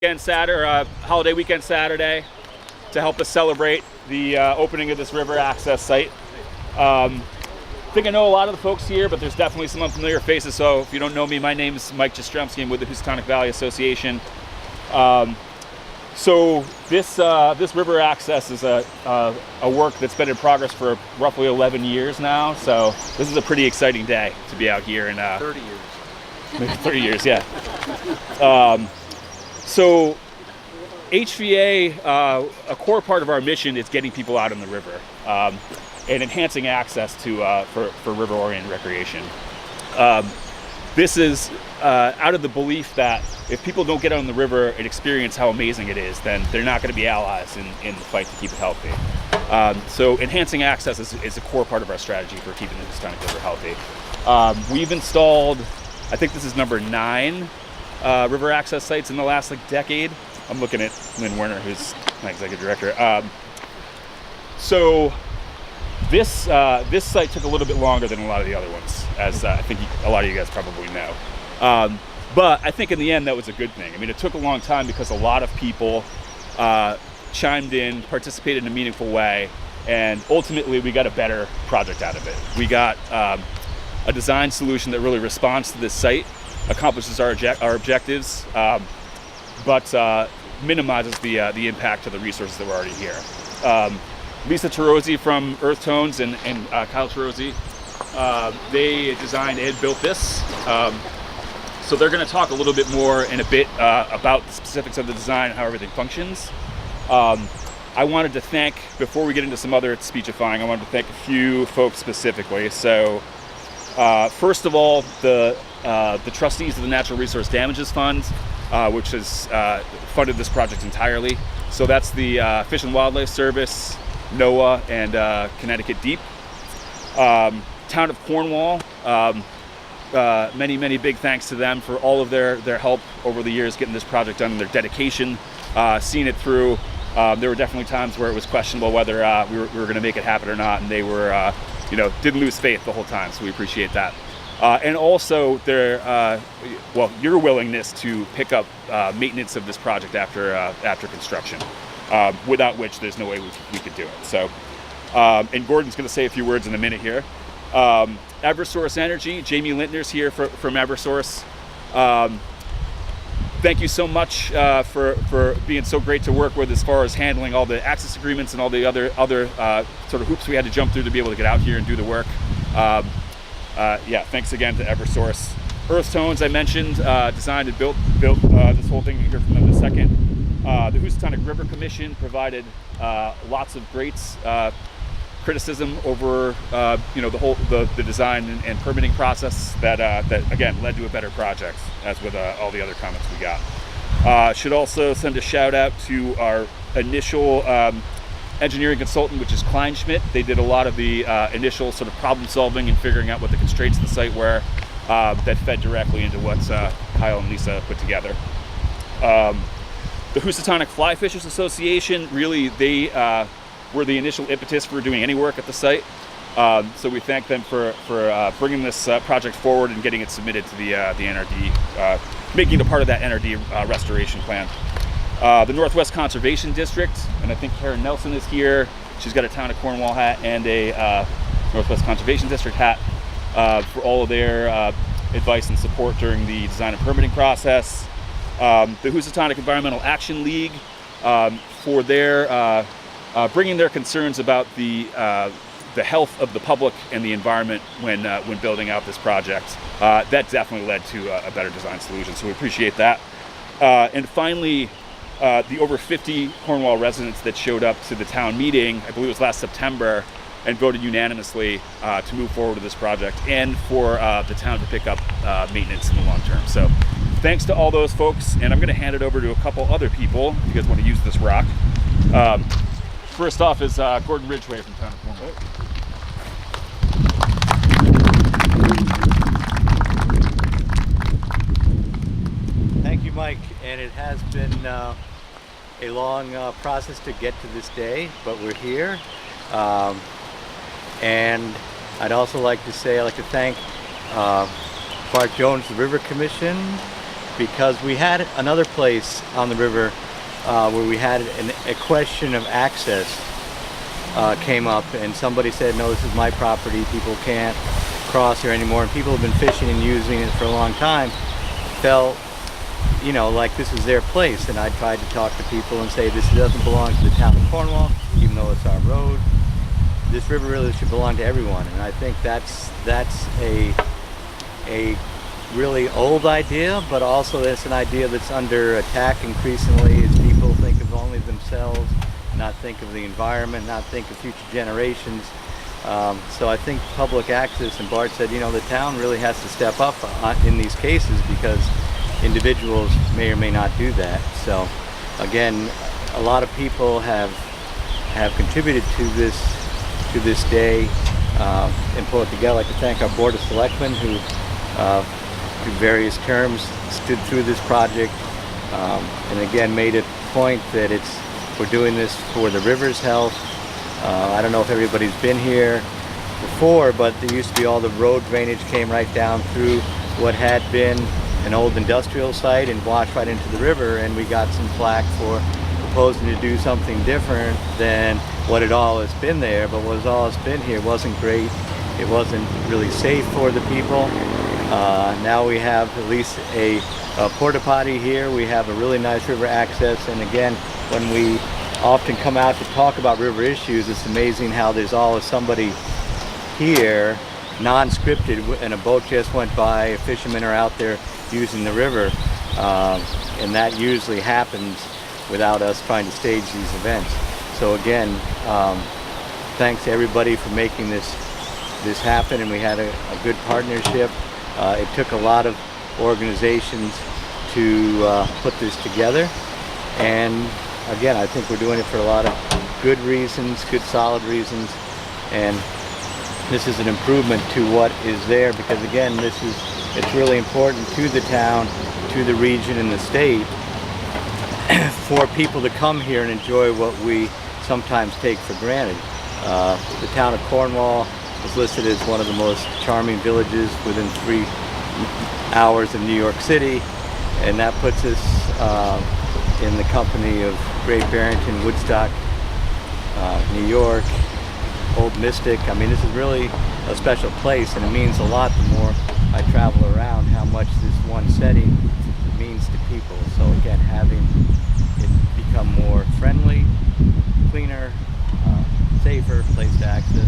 Holiday weekend Saturday to help us celebrate the opening of this river access site. I think I know a lot of the folks here, but there's definitely some unfamiliar faces. So if you don't know me, my name is Mike Jastrzemski. I'm with the Housatonic Valley Association. So this river access is a work that's been in progress for roughly 11 years now. So this is a pretty exciting day to be out here in 30 years. Maybe 30 years, yeah. So HVA, a core part of our mission is getting people out on the river and enhancing access to for river-oriented recreation. This is out of the belief that if people don't get out on the river and experience how amazing it is, then they're not going to be allies in the fight to keep it healthy. So enhancing access is a core part of our strategy for keeping the Housatonic River healthy. We've installed, I think this is number 9 river access sites in the last decade. I'm looking at Lynn Werner, who's my executive director. So this site took a little bit longer than a lot of the other ones, as I think a lot of you guys probably know. But I think in the end that was a good thing. I mean, it took a long time because a lot of people chimed in, participated in a meaningful way, and ultimately we got a better project out of it. We got a design solution that really responds to this site, accomplishes our objectives, but minimizes the impact to the resources that were already here. Lisa Tarosi from Earth Tones and Kyle Tarosi, they designed and built this. So they're going to talk a little bit more in a bit about the specifics of the design and how everything functions. I wanted to thank, before we get into some other speechifying, I wanted to thank a few folks specifically. So first of all, the trustees of the Natural Resource Damages Fund, which has funded this project entirely. So that's the Fish and Wildlife Service, NOAA, and Connecticut Deep. Town of Cornwall, many big thanks to them for all of their help over the years getting this project done, and their dedication, seeing it through. There were definitely times where it was questionable whether we were going to make it happen or not, and they were, didn't lose faith the whole time, so we appreciate that. And also your willingness to pick up maintenance of this project after construction, without which there's no way we could do it. So, and Gordon's going to say a few words in a minute here. Eversource Energy, Jamie Lintner's here from Eversource. Thank you so much for being so great to work with as far as handling all the access agreements and all the other sort of hoops we had to jump through to be able to get out here and do the work. Thanks again to Eversource. Earth Tones, I mentioned, designed and built this whole thing. You'll hear from them in a second. The Housatonic River Commission provided lots of great criticism over the design and permitting process that again led to a better project, as with all the other comments we got. Should also send a shout out to our initial engineering consultant, which is Kleinschmidt. They did a lot of the initial sort of problem solving and figuring out what the constraints of the site were, that fed directly into what Kyle and Lisa put together. The Housatonic Fly Fishers Association, really, they were the initial impetus for doing any work at the site. So we thank them for bringing this project forward and getting it submitted to the NRD, making it a part of that NRD restoration plan. The Northwest Conservation District, and I think Karen Nelson is here. She's got a Town of Cornwall hat and a Northwest Conservation District hat for all of their advice and support during the design and permitting process. The Housatonic Environmental Action League for their bringing their concerns about the health of the public and the environment when building out this project. That definitely led to a better design solution, so we appreciate that. And finally, the over 50 Cornwall residents that showed up to the town meeting, I believe it was last September, and voted unanimously to move forward with this project and for the town to pick up maintenance in the long term. So thanks to all those folks, and I'm going to hand it over to a couple other people if you guys want to use this rock. First off is Gordon Ridgway from Town of Cornwall. Thank you, Mike. And it has been a long process to get to this day, but we're here. And I'd also like to say, I'd like to thank Bart Jones, the River Commission, because we had another place on the river where we had a question of access came up, and somebody said, no, this is my property, people can't cross here anymore, and people have been fishing and using it for a long time, felt, you know, like this is their place. And I tried to talk to people and say, this doesn't belong to the town of Cornwall, even though it's our road. This river really should belong to everyone. And I think that's a really old idea, but also it's an idea that's under attack increasingly as people think of only themselves, not think of the environment, not think of future generations. So I think public access, and Bart said, you know, the town really has to step up in these cases because individuals may or may not do that. So again, a lot of people have contributed to this day and pull it together. I'd like to thank our Board of Selectmen who through various terms stood through this project and again made a point that we're doing this for the river's health. I don't know if everybody's been here before, but there used to be all the road drainage came right down through what had been an old industrial site and washed right into the river, and we got some flack for proposing to do something different than what it all has been there. But what all has been here wasn't great. It wasn't really safe for the people. Now we have at least a porta potty here. We have a really nice river access, and again, when we often come out to talk about river issues, it's amazing how there's always somebody here, non-scripted, and a boat just went by, fishermen are out there using the river, and that usually happens without us trying to stage these events. So again, thanks to everybody for making this happen, and we had a good partnership. It took a lot of organizations to put this together, and again, I think we're doing it for a lot of good reasons, good solid reasons, and this is an improvement to what is there, because again, it's really important to the town, to the region and the state for people to come here and enjoy what we sometimes take for granted. The town of Cornwall is listed as one of the most charming villages within 3 hours of New York City, and that puts us in the company of Great Barrington, Woodstock, New York, Old Mystic. I mean, this is really a special place, and it means a lot the more I travel around how much this one setting means to people. So again, having it become more friendly, cleaner, safer place to access.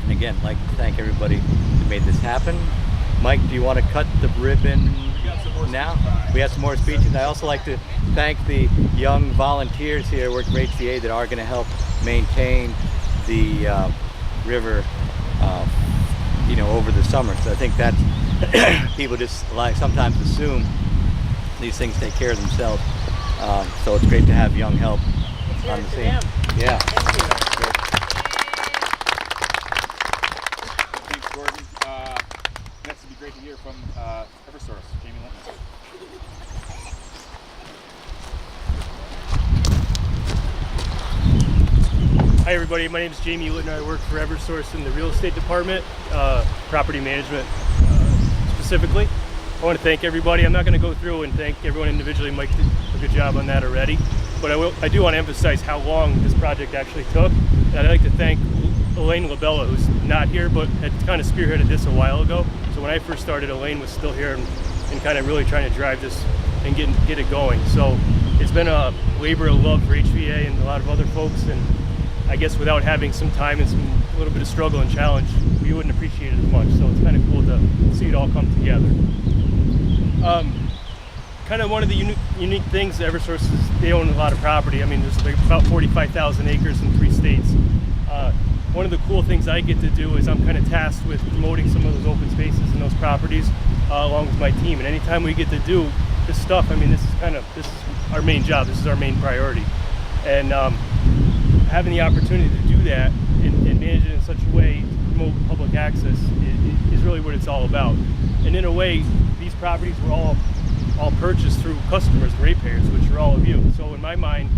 And again, I'd like to thank everybody that made this happen. Mike, do you want to cut the ribbon now? We have some more speeches. I also like to thank the young volunteers here who work for HVA that are going to help maintain the river, you know, over the summer. So I think that people just like sometimes assume these things take care of themselves. So it's great to have young help on the scene. Yeah. Thanks, Gordon. Next, it'd be great to hear from Eversource, Jamie Linton. Hi everybody, my name is Jamie Litton. I work for Eversource in the real estate department, property management specifically. I want to thank everybody. I'm not going to go through and thank everyone individually. Mike did a good job on that already. But I do want to emphasize how long this project actually took. And I'd like to thank Elaine Labella, who's not here, but had kind of spearheaded this a while ago. So when I first started, Elaine was still here and kind of really trying to drive this and get it going. So it's been a labor of love for HVA and a lot of other folks. And I guess without having some time and a little bit of struggle and challenge, we wouldn't appreciate it as much. So it's kind of cool to see it all come together. Kind of one of the unique things, Eversource is they own a lot of property. I mean, there's like about 45,000 acres in 3 states. One of the cool things I get to do is I'm kind of tasked with promoting some of those open spaces and those properties along with my team. And anytime we get to do this stuff, I mean, this is our main job. This is our main priority. And having the opportunity to do that and manage it in such a way to promote public access is really what it's all about. And in a way, these properties were all purchased through customers, the ratepayers, which are all of you. So in my mind,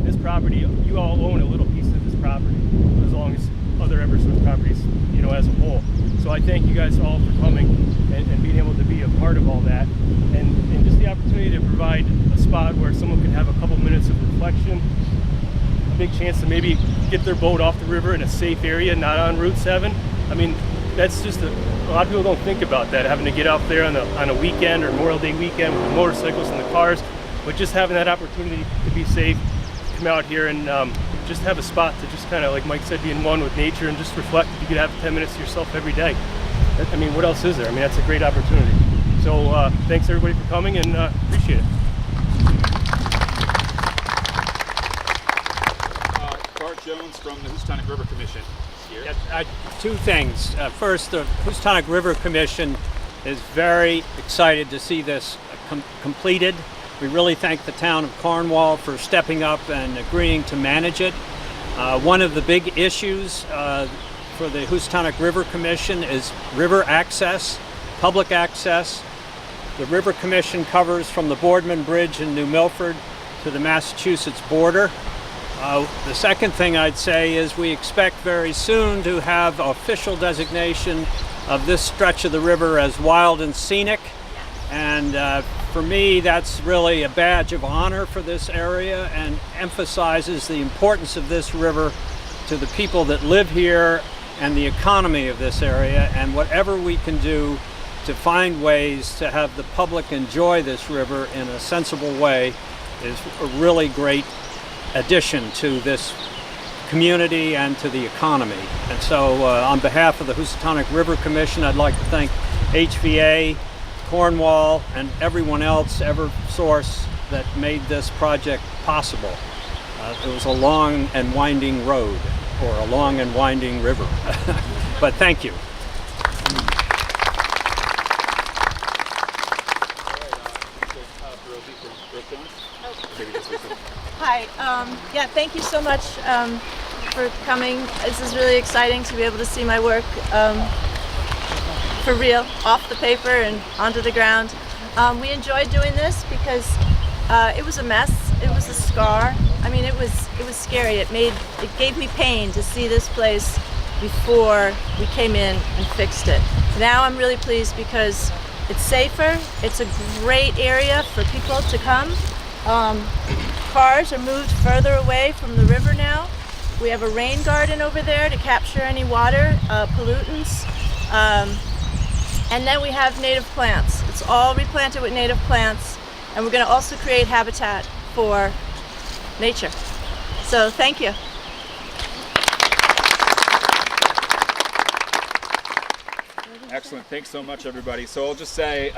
this property, you all own a little piece of this property, as long as other Eversource properties, you know, as a whole. So I thank you guys all for coming and being able to be a part of all that, and just the opportunity to provide a spot where someone can have a couple minutes of reflection, a big chance to maybe get their boat off the river in a safe area, not on Route 7. I mean, that's just a lot of people don't think about that, having to get out there on a weekend or Memorial Day weekend with the motorcycles and the cars, but just having that opportunity to be safe, come out here and just have a spot to just kind of, like Mike said, be in one with nature and just reflect. You could have 10 minutes to yourself every day. I mean, what else is there? I mean, that's a great opportunity. So thanks everybody for coming, and appreciate it. Bart Jones from the Housatonic River Commission here. Yeah, two things. First, the Housatonic River Commission is very excited to see this completed. We really thank the town of Cornwall for stepping up and agreeing to manage it. One of the big issues for the Housatonic River Commission is river access, public access. The River Commission covers from the Boardman Bridge in New Milford to the Massachusetts border. The second thing I'd say is we expect very soon to have official designation of this stretch of the river as wild and scenic. And for me, that's really a badge of honor for this area and emphasizes the importance of this river to the people that live here and the economy of this area. And whatever we can do to find ways to have the public enjoy this river in a sensible way is a really great addition to this community and to the economy. And so on behalf of the Housatonic River Commission, I'd like to thank HVA, Cornwall, and everyone else, Eversource, that made this project possible. It was a long and winding road, or a long and winding river. But thank you. Hi, yeah, thank you so much for coming. This is really exciting to be able to see my work for real, off the paper and onto the ground. We enjoyed doing this because it was a mess, it was a scar. I mean, it was scary. It gave me pain to see this place before we came in and fixed it. Now I'm really pleased because it's safer, it's a great area for people to come. Cars are moved further away from the river now. We have a rain garden over there to capture any water pollutants. And then we have native plants. It's all replanted with native plants. And we're going to also create habitat for nature. So thank you. Excellent. Thanks so much, everybody. So I'll just say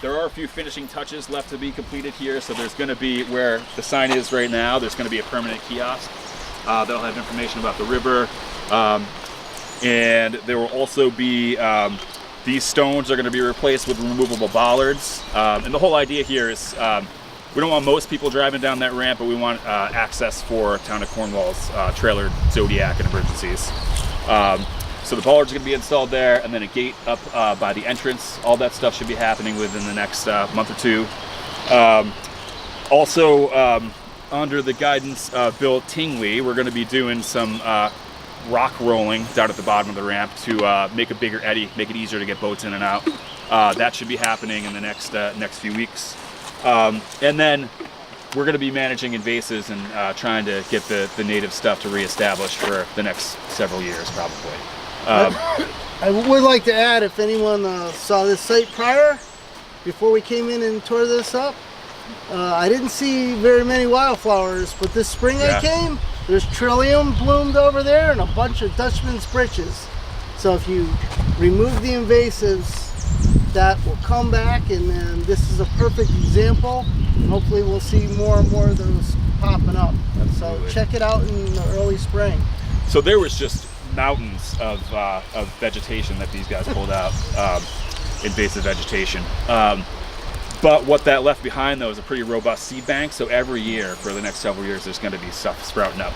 there are a few finishing touches left to be completed here. So there's going to be, where the sign is right now, there's going to be a permanent kiosk that'll have information about the river. And there will also be, these stones are going to be replaced with removable bollards. And the whole idea here is we don't want most people driving down that ramp, but we want access for town of Cornwall's trailer Zodiac and emergencies. So the bollards are going to be installed there, and then a gate up by the entrance. All that stuff should be happening within the next month or two. Also, under the guidance of Bill Tingley, we're going to be doing some rock rolling down at the bottom of the ramp to make a bigger eddy, make it easier to get boats in and out. That should be happening in the next few weeks. And then we're going to be managing invasives and trying to get the native stuff to reestablish for the next several years, probably. I would like to add, if anyone saw this site prior, before we came in and tore this up, I didn't see very many wildflowers, but this spring I came, there's trillium bloomed over there and a bunch of Dutchman's breeches. So if you remove the invasives, that will come back, and then this is a perfect example. And hopefully we'll see more and more of those popping up. Absolutely. So check it out in the early spring. So there was just mountains of vegetation that these guys pulled out, invasive vegetation. But what that left behind, though, is a pretty robust seed bank. So every year for the next several years, there's going to be stuff sprouting up.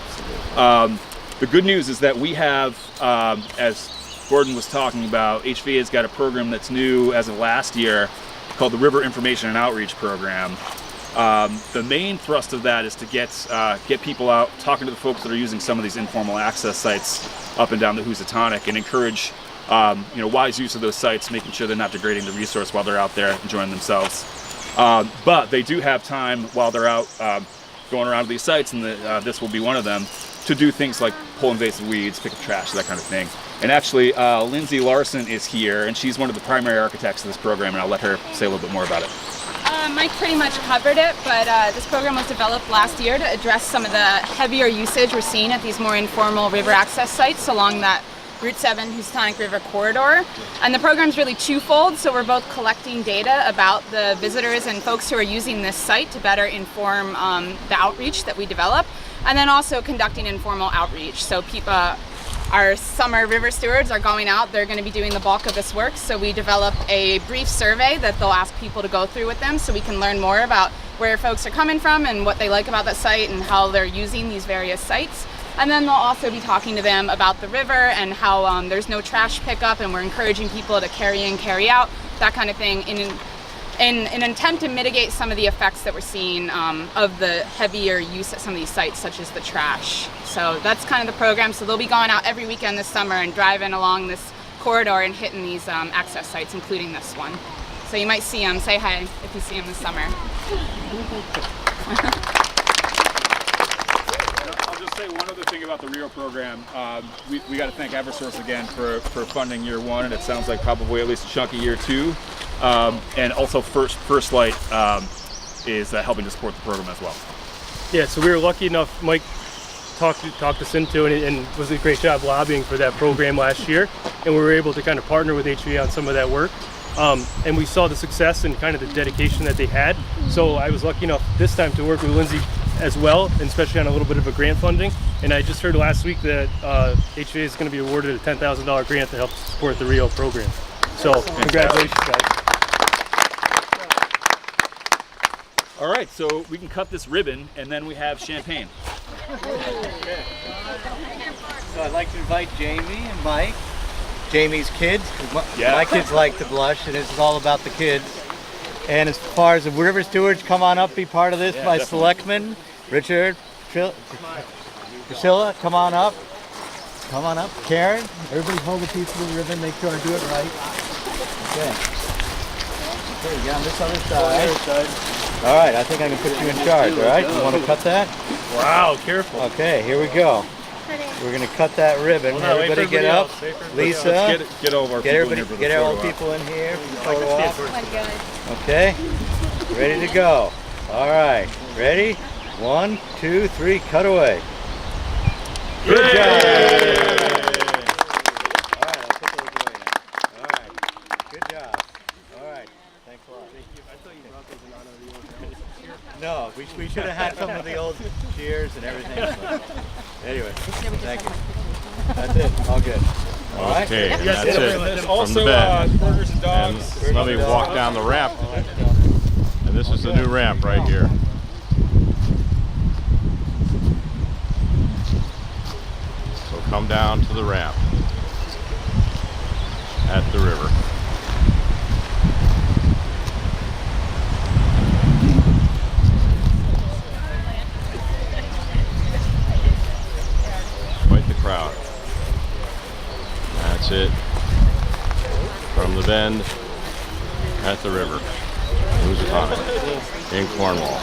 The good news is that we have, as Gordon was talking about, HVA has got a program that's new as of last year called the River Information and Outreach Program. The main thrust of that is to get people out talking to the folks that are using some of these informal access sites up and down the Housatonic, and encourage wise use of those sites, making sure they're not degrading the resource while they're out there enjoying themselves. But they do have time while they're out going around to these sites, and this will be one of them, to do things like pull invasive weeds, pick up trash, that kind of thing. And actually, Lindsay Larson is here, and she's one of the primary architects of this program, and I'll let her say a little bit more about it. Mike pretty much covered it, but this program was developed last year to address some of the heavier usage we're seeing at these more informal river access sites along that Route 7 Housatonic River corridor. And the program's really twofold, so we're both collecting data about the visitors and folks who are using this site to better inform the outreach that we develop, and then also conducting informal outreach. So our summer river stewards are going out, they're going to be doing the bulk of this work, so we developed a brief survey that they'll ask people to go through with them so we can learn more about where folks are coming from and what they like about that site and how they're using these various sites. And then they'll also be talking to them about the river and how there's no trash pickup, and we're encouraging people to carry in, carry out, that kind of thing, in an attempt to mitigate some of the effects that we're seeing of the heavier use at some of these sites, such as the trash. So that's kind of the program. So they'll be going out every weekend this summer and driving along this corridor and hitting these access sites, including this one. So you might see them. Say hi if you see them this summer. I'll just say one other thing about the RIO program. We got to thank Eversource again for funding year one, and it sounds like probably at least a chunky year two. And also First Light is helping to support the program as well. Yeah, so we were lucky enough, Mike talked us into it and was a great job lobbying for that program last year, and we were able to kind of partner with HVA on some of that work. And we saw the success and kind of the dedication that they had. So I was lucky enough this time to work with Lindsay as well, and especially on a little bit of a grant funding. And I just heard last week that HVA is going to be awarded a $10,000 grant to help support the RIO program. So congratulations, guys. All right, so we can cut this ribbon, and then we have champagne. So I'd like to invite Jamie and Mike, Jamie's kids, 'cause my kids like to blush, and it's all about the kids. And as far as the river stewards, come on up, be part of this. My selectmen, Richard, Priscilla, come on up. Come on up. Karen, everybody hold a piece of the ribbon, make sure I do it right. Okay. Okay, get on this other side. All right, I think I can put you in charge, all right? You want to cut that? Wow, careful. Okay, here we go. We're going to cut that ribbon. Everybody get up. Lisa, Get all of our get people everybody, in here for the get all photo the op. people in here for the photo op. Okay, ready to go. All right, ready? 1, 2, 3, cut away. Good job. All right, I'll put those away now. All right, good job. All right, thanks a lot. I thought you brought those in honor of the old guys. No, we should have had some of the old cheers and everything. But anyway, thank you. That's it. All good. All right. Okay, and Yes, that's there's it also from the bed. burgers and And dogs. let me walk down the ramp. And this is the new ramp right here. So come down to the ramp at the river. Quite the crowd. That's it. From the bend at the river, Housatonic in Cornwall.